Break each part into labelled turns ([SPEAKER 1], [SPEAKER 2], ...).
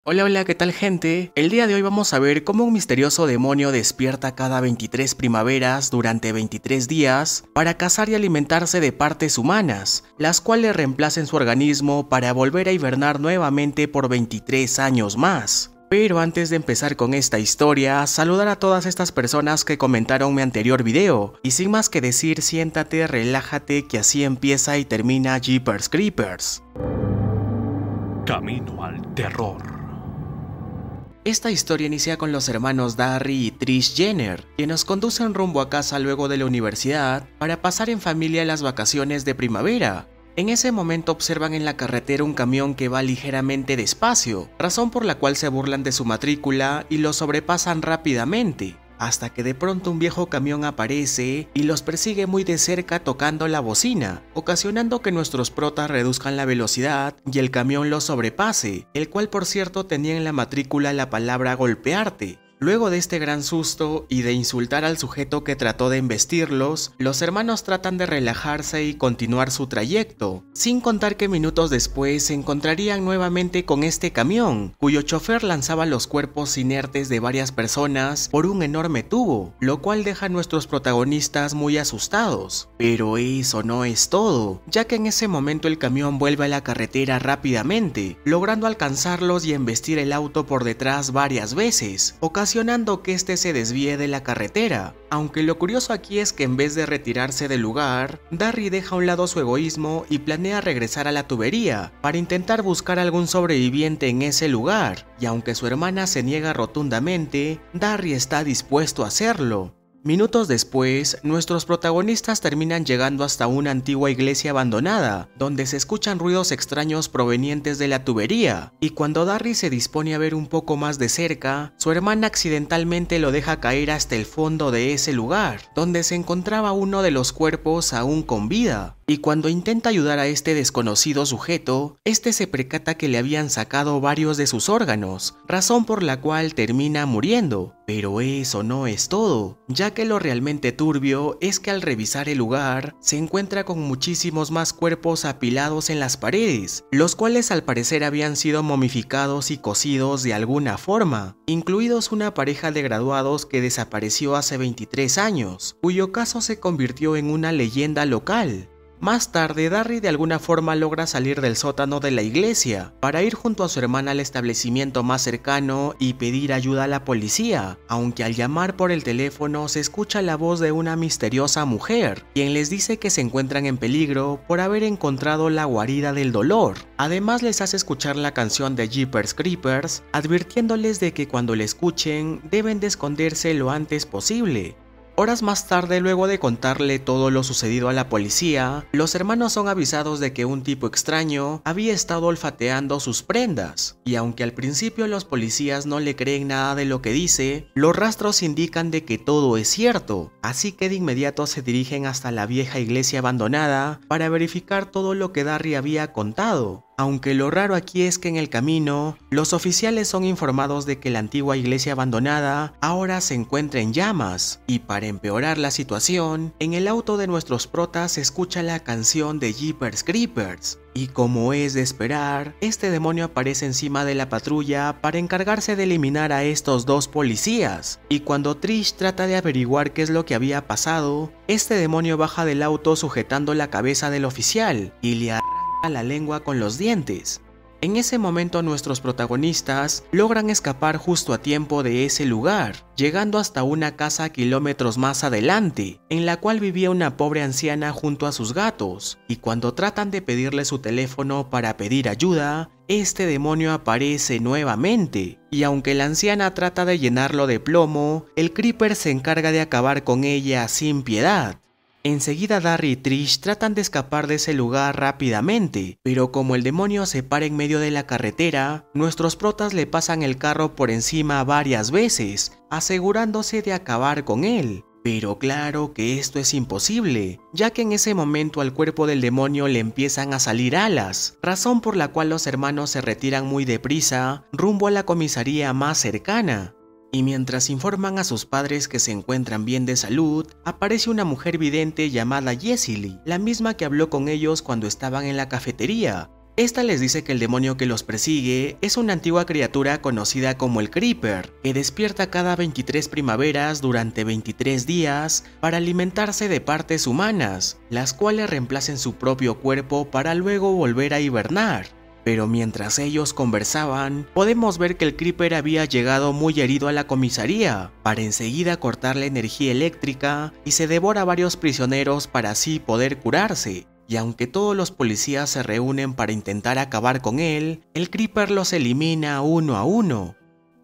[SPEAKER 1] Hola, hola, ¿qué tal, gente? El día de hoy vamos a ver cómo un misterioso demonio despierta cada 23 primaveras durante 23 días para cazar y alimentarse de partes humanas, las cuales reemplacen su organismo para volver a hibernar nuevamente por 23 años más. Pero antes de empezar con esta historia, saludar a todas estas personas que comentaron mi anterior video, y sin más que decir, siéntate, relájate, que así empieza y termina Jeepers Creepers.
[SPEAKER 2] Camino al terror.
[SPEAKER 1] Esta historia inicia con los hermanos Darry y Trish Jenner, que nos conducen rumbo a casa luego de la universidad para pasar en familia las vacaciones de primavera. En ese momento observan en la carretera un camión que va ligeramente despacio, razón por la cual se burlan de su matrícula y lo sobrepasan rápidamente, hasta que de pronto un viejo camión aparece y los persigue muy de cerca tocando la bocina, ocasionando que nuestros protas reduzcan la velocidad y el camión los sobrepase, el cual por cierto tenía en la matrícula la palabra golpearte. Luego de este gran susto y de insultar al sujeto que trató de embestirlos, los hermanos tratan de relajarse y continuar su trayecto, sin contar que minutos después se encontrarían nuevamente con este camión, cuyo chofer lanzaba los cuerpos inertes de varias personas por un enorme tubo, lo cual deja a nuestros protagonistas muy asustados. Pero eso no es todo, ya que en ese momento el camión vuelve a la carretera rápidamente, logrando alcanzarlos y embestir el auto por detrás varias veces, ocasionando que este se desvíe de la carretera. Aunque lo curioso aquí es que en vez de retirarse del lugar, Darry deja a un lado su egoísmo y planea regresar a la tubería para intentar buscar algún sobreviviente en ese lugar, y aunque su hermana se niega rotundamente, Darry está dispuesto a hacerlo. Minutos después, nuestros protagonistas terminan llegando hasta una antigua iglesia abandonada, donde se escuchan ruidos extraños provenientes de la tubería, y cuando Darry se dispone a ver un poco más de cerca, su hermana accidentalmente lo deja caer hasta el fondo de ese lugar, donde se encontraba uno de los cuerpos aún con vida. Y cuando intenta ayudar a este desconocido sujeto, este se percata que le habían sacado varios de sus órganos, razón por la cual termina muriendo. Pero eso no es todo, ya que lo realmente turbio es que al revisar el lugar, se encuentra con muchísimos más cuerpos apilados en las paredes, los cuales al parecer habían sido momificados y cocidos de alguna forma, incluidos una pareja de graduados que desapareció hace 23 años, cuyo caso se convirtió en una leyenda local. Más tarde, Darry de alguna forma logra salir del sótano de la iglesia para ir junto a su hermana al establecimiento más cercano y pedir ayuda a la policía, aunque al llamar por el teléfono se escucha la voz de una misteriosa mujer, quien les dice que se encuentran en peligro por haber encontrado la guarida del dolor. Además les hace escuchar la canción de Jeepers Creepers, advirtiéndoles de que cuando la escuchen deben de esconderse lo antes posible. Horas más tarde, luego de contarle todo lo sucedido a la policía, los hermanos son avisados de que un tipo extraño había estado olfateando sus prendas, y aunque al principio los policías no le creen nada de lo que dice, los rastros indican de que todo es cierto, así que de inmediato se dirigen hasta la vieja iglesia abandonada para verificar todo lo que Darry había contado. Aunque lo raro aquí es que en el camino, los oficiales son informados de que la antigua iglesia abandonada ahora se encuentra en llamas, y para empeorar la situación, en el auto de nuestros protas se escucha la canción de Jeepers Creepers. Y como es de esperar, este demonio aparece encima de la patrulla para encargarse de eliminar a estos dos policías, y cuando Trish trata de averiguar qué es lo que había pasado, este demonio baja del auto sujetando la cabeza del oficial y le arranca la lengua con los dientes. En ese momento nuestros protagonistas logran escapar justo a tiempo de ese lugar, llegando hasta una casa kilómetros más adelante, en la cual vivía una pobre anciana junto a sus gatos, y cuando tratan de pedirle su teléfono para pedir ayuda, este demonio aparece nuevamente, y aunque la anciana trata de llenarlo de plomo, el Creeper se encarga de acabar con ella sin piedad. Enseguida Darry y Trish tratan de escapar de ese lugar rápidamente, pero como el demonio se para en medio de la carretera, nuestros protas le pasan el carro por encima varias veces, asegurándose de acabar con él. Pero claro que esto es imposible, ya que en ese momento al cuerpo del demonio le empiezan a salir alas, razón por la cual los hermanos se retiran muy deprisa rumbo a la comisaría más cercana. Y mientras informan a sus padres que se encuentran bien de salud, aparece una mujer vidente llamada Jessie Lee, la misma que habló con ellos cuando estaban en la cafetería, Esta les dice que el demonio que los persigue es una antigua criatura conocida como el Creeper, que despierta cada 23 primaveras durante 23 días para alimentarse de partes humanas, las cuales reemplacen su propio cuerpo para luego volver a hibernar. Pero mientras ellos conversaban, podemos ver que el Creeper había llegado muy herido a la comisaría, para enseguida cortar la energía eléctrica y se devora a varios prisioneros para así poder curarse. Y aunque todos los policías se reúnen para intentar acabar con él, el Creeper los elimina uno a uno.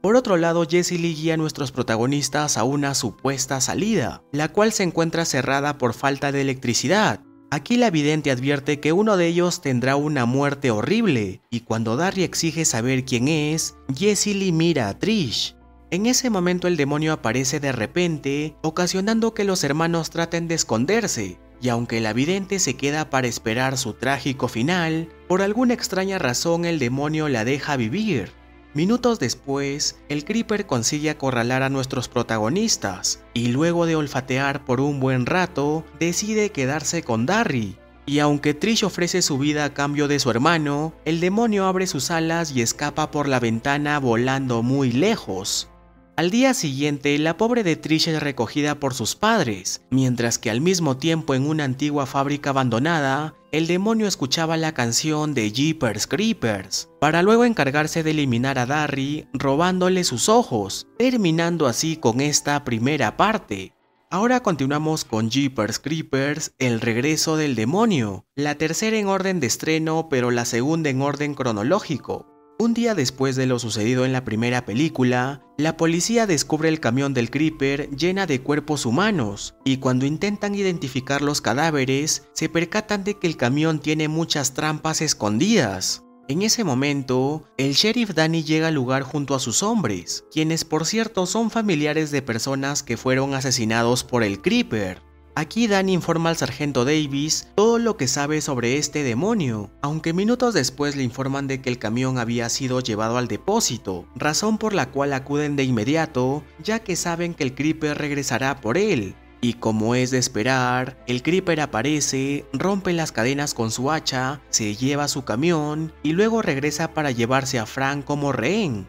[SPEAKER 1] Por otro lado, Jessie Lee guía a nuestros protagonistas a una supuesta salida, la cual se encuentra cerrada por falta de electricidad. Aquí la vidente advierte que uno de ellos tendrá una muerte horrible, y cuando Darry exige saber quién es, Jessie Lee mira a Trish. En ese momento el demonio aparece de repente, ocasionando que los hermanos traten de esconderse, y aunque la vidente se queda para esperar su trágico final, por alguna extraña razón el demonio la deja vivir. Minutos después, el Creeper consigue acorralar a nuestros protagonistas, y luego de olfatear por un buen rato, decide quedarse con Darry. Y aunque Trish ofrece su vida a cambio de su hermano, el demonio abre sus alas y escapa por la ventana volando muy lejos. Al día siguiente, la pobre de Trish es recogida por sus padres, mientras que al mismo tiempo en una antigua fábrica abandonada, el demonio escuchaba la canción de Jeepers Creepers, para luego encargarse de eliminar a Darry, robándole sus ojos, terminando así con esta primera parte. Ahora continuamos con Jeepers Creepers, el regreso del demonio, la tercera en orden de estreno pero la segunda en orden cronológico. Un día después de lo sucedido en la primera película, la policía descubre el camión del Creeper llena de cuerpos humanos, y cuando intentan identificar los cadáveres, se percatan de que el camión tiene muchas trampas escondidas. En ese momento, el sheriff Danny llega al lugar junto a sus hombres, quienes por cierto son familiares de personas que fueron asesinados por el Creeper. Aquí Danny informa al sargento Davis todo lo que sabe sobre este demonio, aunque minutos después le informan de que el camión había sido llevado al depósito, razón por la cual acuden de inmediato, ya que saben que el Creeper regresará por él. Y como es de esperar, el Creeper aparece, rompe las cadenas con su hacha, se lleva su camión y luego regresa para llevarse a Frank como rehén.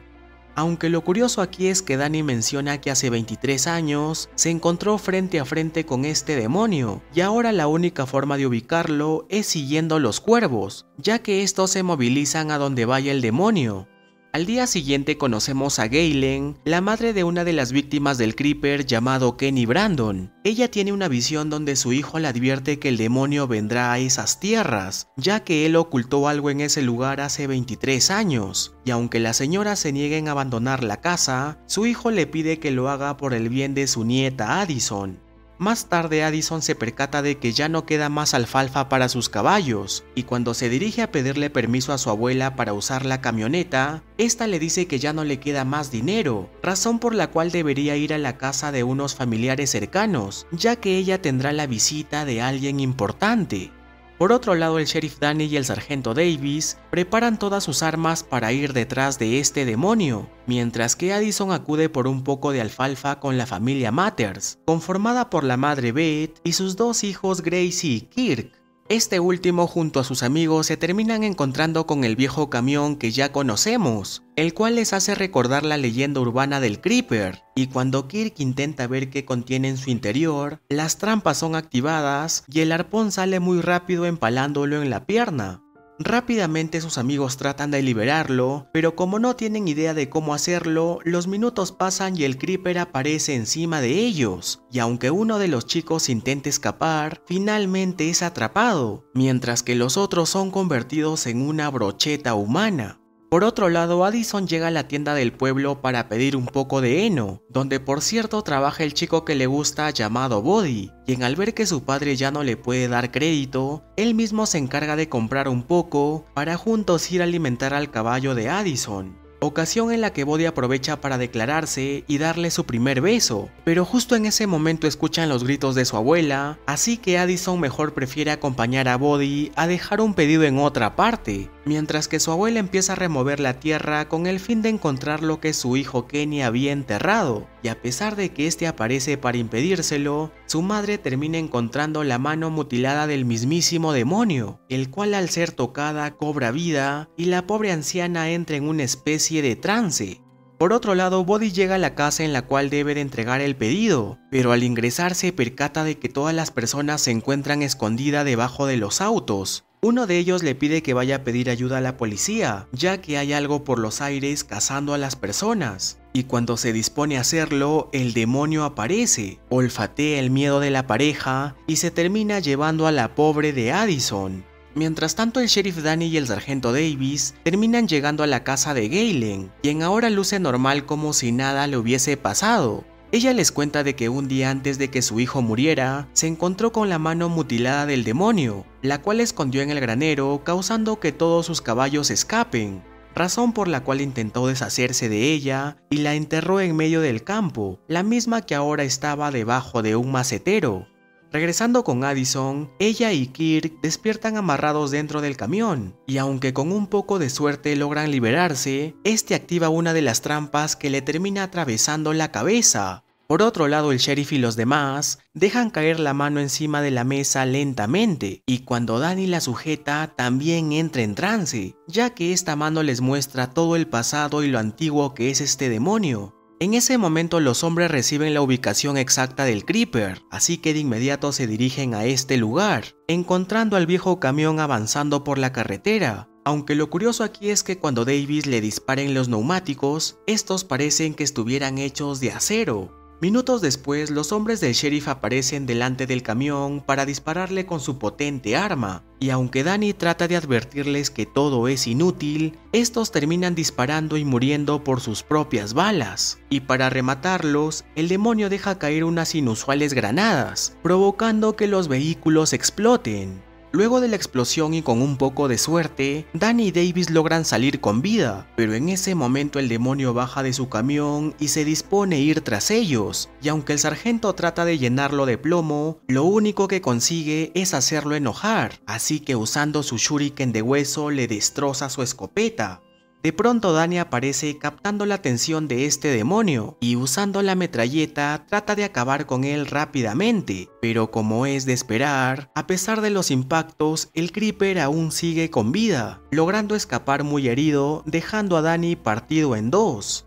[SPEAKER 1] Aunque lo curioso aquí es que Danny menciona que hace 23 años se encontró frente a frente con este demonio, y ahora la única forma de ubicarlo es siguiendo los cuervos, ya que estos se movilizan a donde vaya el demonio. Al día siguiente conocemos a Galen, la madre de una de las víctimas del Creeper llamado Kenny Brandon. Ella tiene una visión donde su hijo le advierte que el demonio vendrá a esas tierras, ya que él ocultó algo en ese lugar hace 23 años, y aunque la señora se niegue en abandonar la casa, su hijo le pide que lo haga por el bien de su nieta Addison. Más tarde Addison se percata de que ya no queda más alfalfa para sus caballos, y cuando se dirige a pedirle permiso a su abuela para usar la camioneta, esta le dice que ya no le queda más dinero, razón por la cual debería ir a la casa de unos familiares cercanos, ya que ella tendrá la visita de alguien importante. Por otro lado, el sheriff Danny y el sargento Davis preparan todas sus armas para ir detrás de este demonio, mientras que Addison acude por un poco de alfalfa con la familia Matters, conformada por la madre Beth y sus dos hijos Gracie y Kirk. Este último junto a sus amigos se terminan encontrando con el viejo camión que ya conocemos, el cual les hace recordar la leyenda urbana del Creeper, y cuando Kirk intenta ver qué contiene en su interior, las trampas son activadas y el arpón sale muy rápido empalándolo en la pierna. Rápidamente sus amigos tratan de liberarlo, pero como no tienen idea de cómo hacerlo, los minutos pasan y el Creeper aparece encima de ellos, y aunque uno de los chicos intenta escapar, finalmente es atrapado, mientras que los otros son convertidos en una brocheta humana. Por otro lado, Addison llega a la tienda del pueblo para pedir un poco de heno, donde por cierto trabaja el chico que le gusta llamado Buddy, quien al ver que su padre ya no le puede dar crédito, él mismo se encarga de comprar un poco para juntos ir a alimentar al caballo de Addison. Ocasión en la que Buddy aprovecha para declararse y darle su primer beso, pero justo en ese momento escuchan los gritos de su abuela, así que Addison mejor prefiere acompañar a Buddy a dejar un pedido en otra parte, mientras que su abuela empieza a remover la tierra con el fin de encontrar lo que su hijo Kenny había enterrado, y a pesar de que este aparece para impedírselo, su madre termina encontrando la mano mutilada del mismísimo demonio, el cual al ser tocada cobra vida y la pobre anciana entra en una especie de trance. Por otro lado, Body llega a la casa en la cual debe de entregar el pedido, pero al ingresar se percata de que todas las personas se encuentran escondidas debajo de los autos. Uno de ellos le pide que vaya a pedir ayuda a la policía, ya que hay algo por los aires cazando a las personas. Y cuando se dispone a hacerlo, el demonio aparece, olfatea el miedo de la pareja y se termina llevando a la pobre de Addison. Mientras tanto, el sheriff Danny y el sargento Davis terminan llegando a la casa de Galen, quien ahora luce normal como si nada le hubiese pasado. Ella les cuenta de que un día antes de que su hijo muriera, se encontró con la mano mutilada del demonio, la cual escondió en el granero, causando que todos sus caballos escapen, razón por la cual intentó deshacerse de ella y la enterró en medio del campo, la misma que ahora estaba debajo de un macetero. Regresando con Addison, ella y Kirk despiertan amarrados dentro del camión, y aunque con un poco de suerte logran liberarse, este activa una de las trampas que le termina atravesando la cabeza. Por otro lado, el sheriff y los demás dejan caer la mano encima de la mesa lentamente, y cuando Danny la sujeta también entra en trance, ya que esta mano les muestra todo el pasado y lo antiguo que es este demonio. En ese momento los hombres reciben la ubicación exacta del Creeper, así que de inmediato se dirigen a este lugar, encontrando al viejo camión avanzando por la carretera. Aunque lo curioso aquí es que cuando Davis le dispara en los neumáticos, estos parecen que estuvieran hechos de acero. Minutos después, los hombres del sheriff aparecen delante del camión para dispararle con su potente arma, y aunque Danny trata de advertirles que todo es inútil, estos terminan disparando y muriendo por sus propias balas. Y para rematarlos, el demonio deja caer unas inusuales granadas, provocando que los vehículos exploten. Luego de la explosión y con un poco de suerte, Danny y Davis logran salir con vida, pero en ese momento el demonio baja de su camión y se dispone a ir tras ellos, y aunque el sargento trata de llenarlo de plomo, lo único que consigue es hacerlo enojar, así que usando su shuriken de hueso le destroza su escopeta. De pronto Danny aparece captando la atención de este demonio y usando la metralleta trata de acabar con él rápidamente, pero como es de esperar, a pesar de los impactos, el Creeper aún sigue con vida, logrando escapar muy herido, dejando a Danny partido en dos.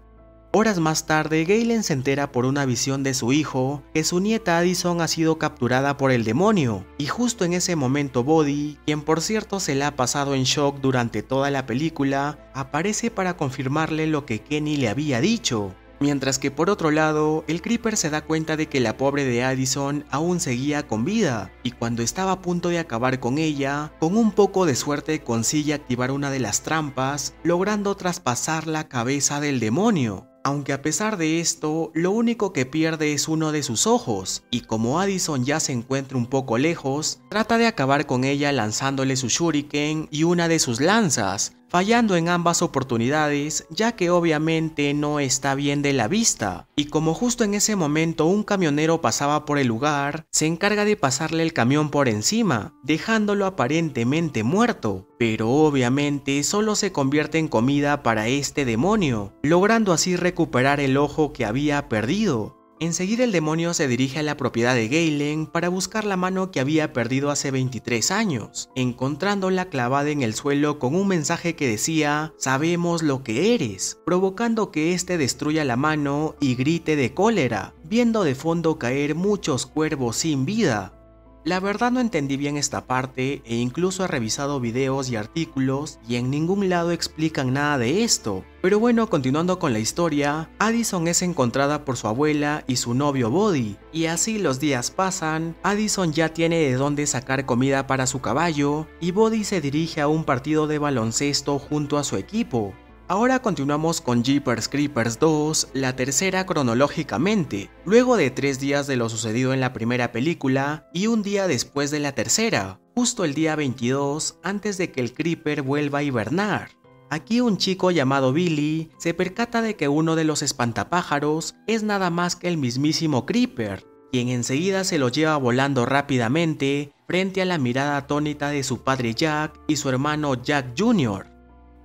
[SPEAKER 1] Horas más tarde, Galen se entera por una visión de su hijo que su nieta Addison ha sido capturada por el demonio, y justo en ese momento Body, quien por cierto se la ha pasado en shock durante toda la película, aparece para confirmarle lo que Kenny le había dicho. Mientras que por otro lado, el Creeper se da cuenta de que la pobre de Addison aún seguía con vida, y cuando estaba a punto de acabar con ella, con un poco de suerte consigue activar una de las trampas, logrando traspasar la cabeza del demonio. Aunque a pesar de esto, lo único que pierde es uno de sus ojos, y como Addison ya se encuentra un poco lejos, trata de acabar con ella lanzándole su shuriken y una de sus lanzas, fallando en ambas oportunidades, ya que obviamente no está bien de la vista, y como justo en ese momento un camionero pasaba por el lugar, se encarga de pasarle el camión por encima, dejándolo aparentemente muerto, pero obviamente solo se convierte en comida para este demonio, logrando así recuperar el ojo que había perdido. Enseguida el demonio se dirige a la propiedad de Galen para buscar la mano que había perdido hace 23 años, encontrándola clavada en el suelo con un mensaje que decía "Sabemos lo que eres", provocando que este destruya la mano y grite de cólera, viendo de fondo caer muchos cuervos sin vida. La verdad no entendí bien esta parte e incluso he revisado videos y artículos y en ningún lado explican nada de esto. Pero bueno, continuando con la historia, Addison es encontrada por su abuela y su novio Body, y así los días pasan, Addison ya tiene de dónde sacar comida para su caballo y Body se dirige a un partido de baloncesto junto a su equipo. Ahora continuamos con Jeepers Creepers 2, la tercera cronológicamente, luego de 3 días de lo sucedido en la primera película y un día después de la tercera, justo el día 22 antes de que el Creeper vuelva a hibernar. Aquí un chico llamado Billy se percata de que uno de los espantapájaros es nada más que el mismísimo Creeper, quien enseguida se lo lleva volando rápidamente frente a la mirada atónita de su padre Jack y su hermano Jack Jr.,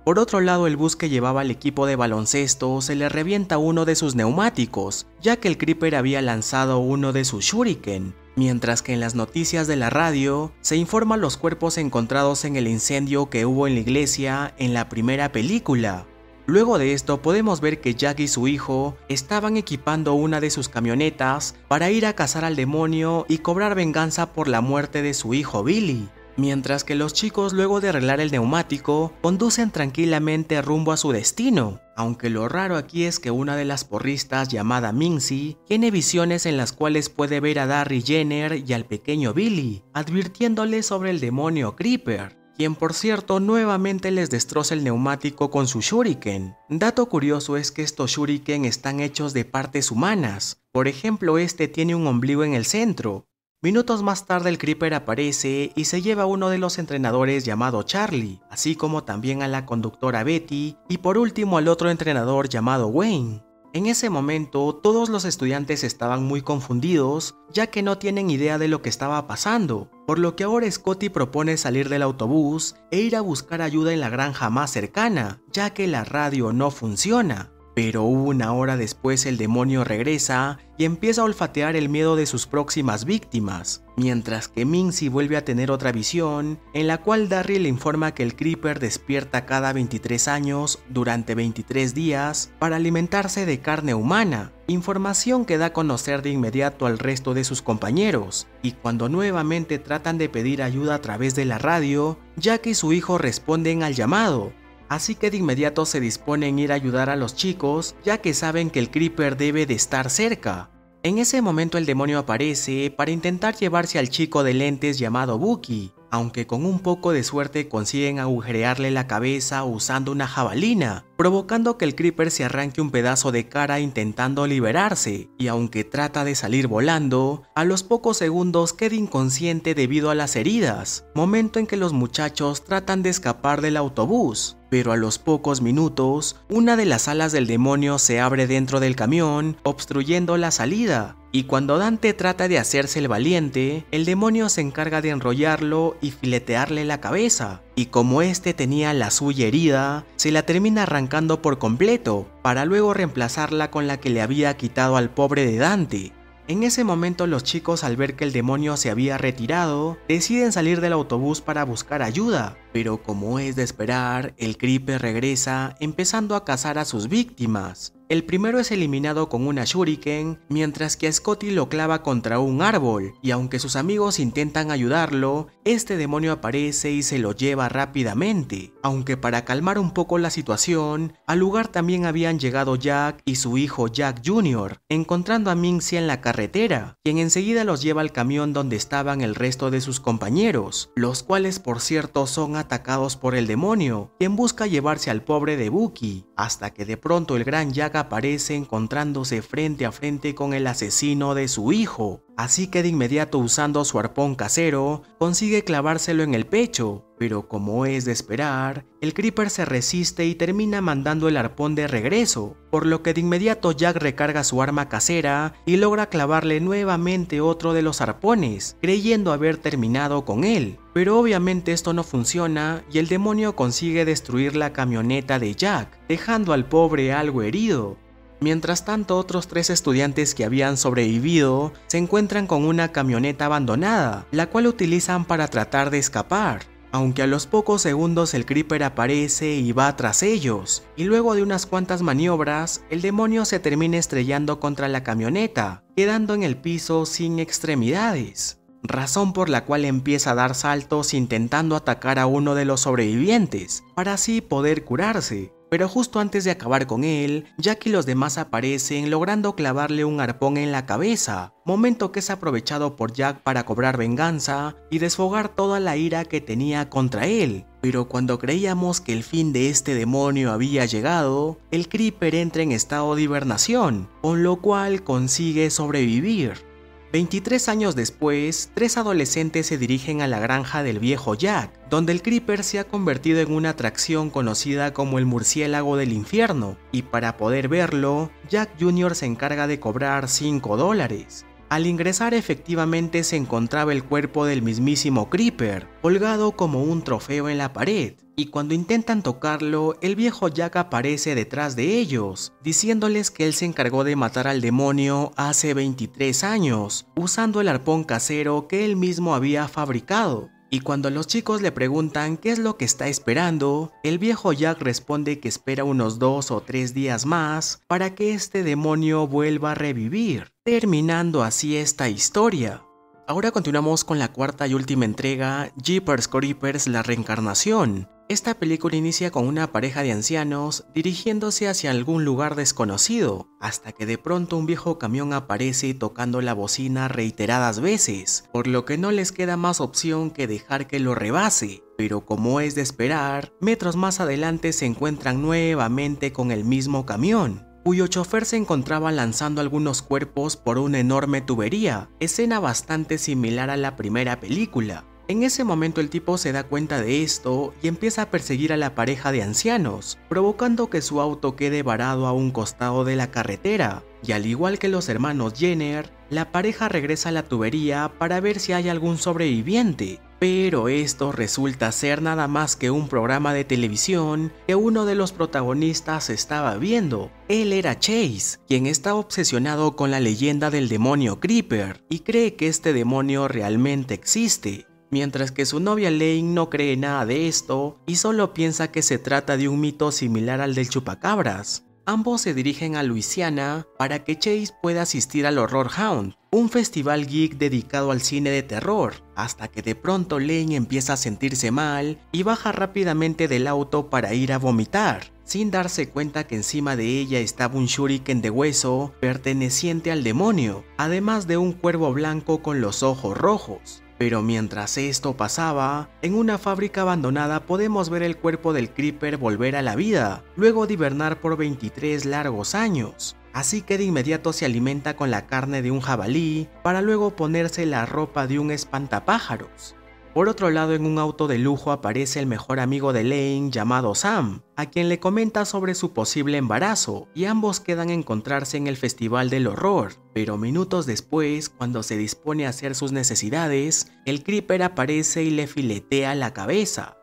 [SPEAKER 1] Por otro lado, el bus que llevaba al equipo de baloncesto se le revienta uno de sus neumáticos, ya que el Creeper había lanzado uno de sus shuriken, mientras que en las noticias de la radio se informa los cuerpos encontrados en el incendio que hubo en la iglesia en la primera película. Luego de esto podemos ver que Jack y su hijo estaban equipando una de sus camionetas para ir a cazar al demonio y cobrar venganza por la muerte de su hijo Billy. Mientras que los chicos, luego de arreglar el neumático, conducen tranquilamente rumbo a su destino. Aunque lo raro aquí es que una de las porristas, llamada Mincy, tiene visiones en las cuales puede ver a Darry Jenner y al pequeño Billy, advirtiéndole sobre el demonio Creeper, quien por cierto nuevamente les destroza el neumático con su shuriken. Dato curioso es que estos shuriken están hechos de partes humanas. Por ejemplo, este tiene un ombligo en el centro. Minutos más tarde el Creeper aparece y se lleva a uno de los entrenadores llamado Charlie, así como también a la conductora Betty y por último al otro entrenador llamado Wayne. En ese momento todos los estudiantes estaban muy confundidos ya que no tienen idea de lo que estaba pasando, por lo que ahora Scotty propone salir del autobús e ir a buscar ayuda en la granja más cercana, ya que la radio no funciona. Pero una hora después el demonio regresa y empieza a olfatear el miedo de sus próximas víctimas, mientras que Mincy vuelve a tener otra visión en la cual Darry le informa que el Creeper despierta cada 23 años durante 23 días para alimentarse de carne humana, información que da a conocer de inmediato al resto de sus compañeros, y cuando nuevamente tratan de pedir ayuda a través de la radio, Jack y su hijo responden al llamado. Así que de inmediato se disponen a ir a ayudar a los chicos, ya que saben que el Creeper debe de estar cerca. En ese momento el demonio aparece para intentar llevarse al chico de lentes llamado Bucky, aunque con un poco de suerte consiguen agujerearle la cabeza usando una jabalina, provocando que el Creeper se arranque un pedazo de cara intentando liberarse, y aunque trata de salir volando, a los pocos segundos queda inconsciente debido a las heridas, momento en que los muchachos tratan de escapar del autobús. Pero a los pocos minutos, una de las alas del demonio se abre dentro del camión, obstruyendo la salida. Y cuando Dante trata de hacerse el valiente, el demonio se encarga de enrollarlo y filetearle la cabeza. Y como este tenía la suya herida, se la termina arrancando por completo, para luego reemplazarla con la que le había quitado al pobre de Dante. En ese momento los chicos, al ver que el demonio se había retirado, deciden salir del autobús para buscar ayuda, pero como es de esperar, el Creeper regresa empezando a cazar a sus víctimas. El primero es eliminado con una shuriken, mientras que a Scotty lo clava contra un árbol, y aunque sus amigos intentan ayudarlo, este demonio aparece y se lo lleva rápidamente. Aunque para calmar un poco la situación, al lugar también habían llegado Jack y su hijo Jack Jr., encontrando a Mincy en la carretera, quien enseguida los lleva al camión donde estaban el resto de sus compañeros, los cuales por cierto son atacados por el demonio, quien busca llevarse al pobre de Bucky, hasta que de pronto el gran Jack aparece encontrándose frente a frente con el asesino de su hijo, así que de inmediato usando su arpón casero consigue clavárselo en el pecho, pero como es de esperar, el Creeper se resiste y termina mandando el arpón de regreso, por lo que de inmediato Jack recarga su arma casera y logra clavarle nuevamente otro de los arpones, creyendo haber terminado con él. Pero obviamente esto no funciona y el demonio consigue destruir la camioneta de Jack, dejando al pobre algo herido. Mientras tanto, otros 3 estudiantes que habían sobrevivido se encuentran con una camioneta abandonada, la cual utilizan para tratar de escapar. Aunque a los pocos segundos el Creeper aparece y va tras ellos, y luego de unas cuantas maniobras, el demonio se termina estrellando contra la camioneta, quedando en el piso sin extremidades, razón por la cual empieza a dar saltos intentando atacar a uno de los sobrevivientes, para así poder curarse. Pero justo antes de acabar con él, Jack y los demás aparecen logrando clavarle un arpón en la cabeza, momento que es aprovechado por Jack para cobrar venganza y desfogar toda la ira que tenía contra él. Pero cuando creíamos que el fin de este demonio había llegado, el Creeper entra en estado de hibernación, con lo cual consigue sobrevivir. 23 años después, 3 adolescentes se dirigen a la granja del viejo Jack, donde el Creeper se ha convertido en una atracción conocida como el murciélago del infierno, y para poder verlo, Jack Jr. se encarga de cobrar $5. Al ingresar efectivamente se encontraba el cuerpo del mismísimo Creeper, colgado como un trofeo en la pared, y cuando intentan tocarlo, el viejo Jack aparece detrás de ellos, diciéndoles que él se encargó de matar al demonio hace 23 años, usando el arpón casero que él mismo había fabricado. Y cuando los chicos le preguntan qué es lo que está esperando, el viejo Jack responde que espera unos 2 o 3 días más para que este demonio vuelva a revivir, terminando así esta historia. Ahora continuamos con la cuarta y última entrega, Jeepers Creepers: La Reencarnación. Esta película inicia con una pareja de ancianos dirigiéndose hacia algún lugar desconocido, hasta que de pronto un viejo camión aparece tocando la bocina reiteradas veces, por lo que no les queda más opción que dejar que lo rebase. Pero como es de esperar, metros más adelante se encuentran nuevamente con el mismo camión, cuyo chofer se encontraba lanzando algunos cuerpos por una enorme tubería, escena bastante similar a la primera película. En ese momento el tipo se da cuenta de esto y empieza a perseguir a la pareja de ancianos, provocando que su auto quede varado a un costado de la carretera, y al igual que los hermanos Jenner, la pareja regresa a la tubería para ver si hay algún sobreviviente. Pero esto resulta ser nada más que un programa de televisión que uno de los protagonistas estaba viendo. Él era Chase, quien está obsesionado con la leyenda del demonio Creeper y cree que este demonio realmente existe, mientras que su novia Lane no cree nada de esto y solo piensa que se trata de un mito similar al del chupacabras. Ambos se dirigen a Luisiana para que Chase pueda asistir al Horror Hound, un festival geek dedicado al cine de terror, hasta que de pronto Lane empieza a sentirse mal y baja rápidamente del auto para ir a vomitar, sin darse cuenta que encima de ella estaba un shuriken de hueso perteneciente al demonio, además de un cuervo blanco con los ojos rojos. Pero mientras esto pasaba, en una fábrica abandonada podemos ver el cuerpo del Creeper volver a la vida, luego de hibernar por 23 largos años. Así que de inmediato se alimenta con la carne de un jabalí, para luego ponerse la ropa de un espantapájaros. Por otro lado, en un auto de lujo aparece el mejor amigo de Lane llamado Sam, a quien le comenta sobre su posible embarazo, y ambos quedan a encontrarse en el Festival del Horror. Pero minutos después, cuando se dispone a hacer sus necesidades, el Creeper aparece y le filetea la cabeza.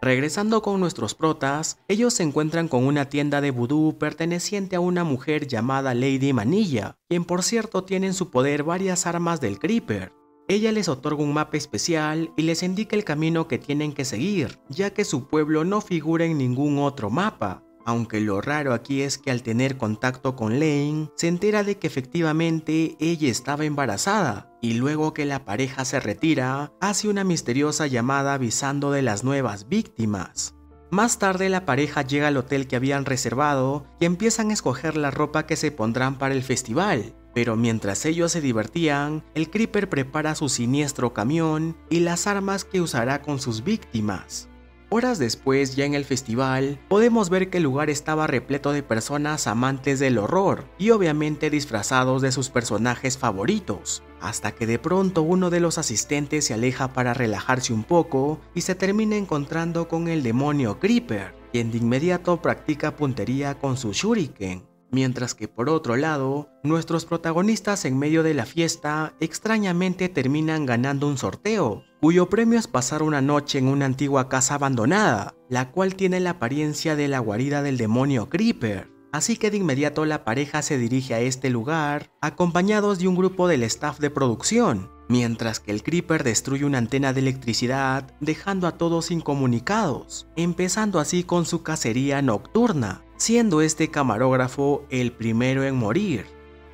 [SPEAKER 1] Regresando con nuestros protas, ellos se encuentran con una tienda de vudú perteneciente a una mujer llamada Lady Manilla, quien por cierto tiene en su poder varias armas del Creeper. Ella les otorga un mapa especial y les indica el camino que tienen que seguir, ya que su pueblo no figura en ningún otro mapa. Aunque lo raro aquí es que al tener contacto con Lane, se entera de que efectivamente ella estaba embarazada, y luego que la pareja se retira, hace una misteriosa llamada avisando de las nuevas víctimas. Más tarde la pareja llega al hotel que habían reservado y empiezan a escoger la ropa que se pondrán para el festival. Pero mientras ellos se divertían, el Creeper prepara su siniestro camión y las armas que usará con sus víctimas. Horas después, ya en el festival, podemos ver que el lugar estaba repleto de personas amantes del horror y obviamente disfrazados de sus personajes favoritos, hasta que de pronto uno de los asistentes se aleja para relajarse un poco y se termina encontrando con el demonio Creeper, quien de inmediato practica puntería con su shuriken. Mientras que por otro lado, nuestros protagonistas en medio de la fiesta extrañamente terminan ganando un sorteo, cuyo premio es pasar una noche en una antigua casa abandonada, la cual tiene la apariencia de la guarida del demonio Creeper. Así que de inmediato la pareja se dirige a este lugar, acompañados de un grupo del staff de producción, mientras que el Creeper destruye una antena de electricidad, dejando a todos incomunicados, empezando así con su cacería nocturna, siendo este camarógrafo el primero en morir.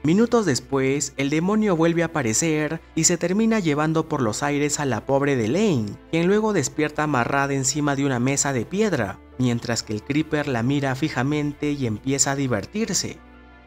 [SPEAKER 1] Minutos después, el demonio vuelve a aparecer y se termina llevando por los aires a la pobre de Lane, quien luego despierta amarrada encima de una mesa de piedra, mientras que el Creeper la mira fijamente y empieza a divertirse.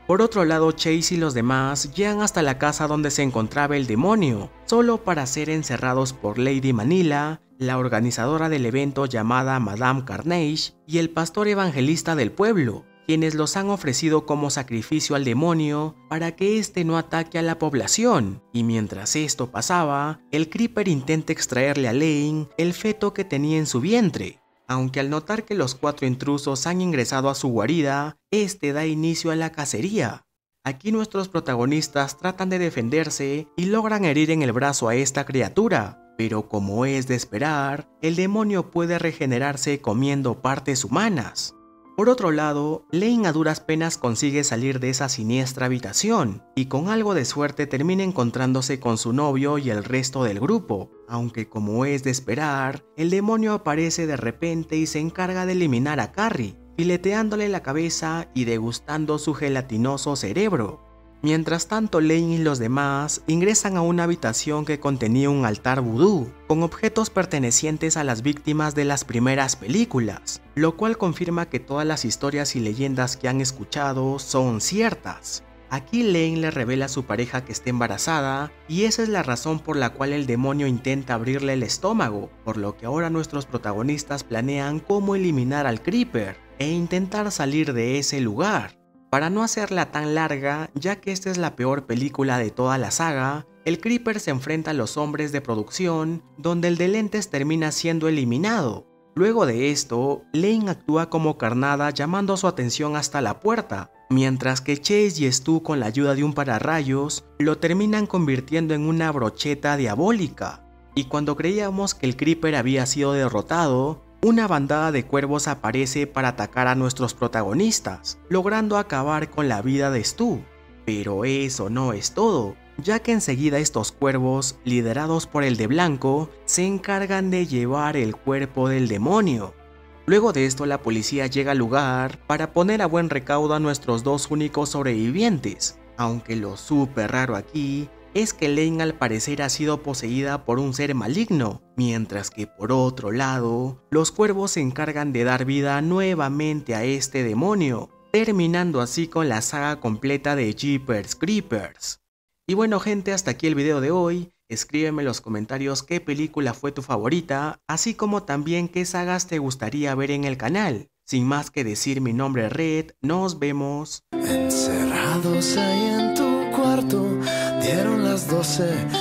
[SPEAKER 1] Por otro lado, Chase y los demás llegan hasta la casa donde se encontraba el demonio, solo para ser encerrados por Lady Manila, la organizadora del evento llamada Madame Carnage y el pastor evangelista del pueblo, quienes los han ofrecido como sacrificio al demonio para que éste no ataque a la población. Y mientras esto pasaba, el Creeper intenta extraerle a Lane el feto que tenía en su vientre, aunque al notar que los 4 intrusos han ingresado a su guarida, este da inicio a la cacería. Aquí nuestros protagonistas tratan de defenderse y logran herir en el brazo a esta criatura, pero como es de esperar, el demonio puede regenerarse comiendo partes humanas. Por otro lado, Lane a duras penas consigue salir de esa siniestra habitación y con algo de suerte termina encontrándose con su novio y el resto del grupo, aunque como es de esperar, el demonio aparece de repente y se encarga de eliminar a Carrie, fileteándole la cabeza y degustando su gelatinoso cerebro. Mientras tanto, Lane y los demás ingresan a una habitación que contenía un altar vudú, con objetos pertenecientes a las víctimas de las primeras películas, lo cual confirma que todas las historias y leyendas que han escuchado son ciertas. Aquí Lane le revela a su pareja que está embarazada, y esa es la razón por la cual el demonio intenta abrirle el estómago, por lo que ahora nuestros protagonistas planean cómo eliminar al Creeper e intentar salir de ese lugar. Para no hacerla tan larga, ya que esta es la peor película de toda la saga, el Creeper se enfrenta a los hombres de producción, donde el de lentes termina siendo eliminado. Luego de esto, Lane actúa como carnada llamando su atención hasta la puerta, mientras que Chase y Stu con la ayuda de un pararrayos, lo terminan convirtiendo en una brocheta diabólica. Y cuando creíamos que el Creeper había sido derrotado, una bandada de cuervos aparece para atacar a nuestros protagonistas, logrando acabar con la vida de Stu. Pero eso no es todo, ya que enseguida estos cuervos, liderados por el de blanco, se encargan de llevar el cuerpo del demonio. Luego de esto, la policía llega al lugar para poner a buen recaudo a nuestros dos únicos sobrevivientes, aunque lo súper raro aquí es que Lane al parecer ha sido poseída por un ser maligno, mientras que por otro lado, los cuervos se encargan de dar vida nuevamente a este demonio, terminando así con la saga completa de Jeepers Creepers. Y bueno gente, hasta aquí el video de hoy. Escríbeme en los comentarios qué película fue tu favorita, así como también qué sagas te gustaría ver en el canal. Sin más que decir, mi nombre es Red, nos vemos.
[SPEAKER 2] Encerrados ahí en tu cuarto, dieron las 12.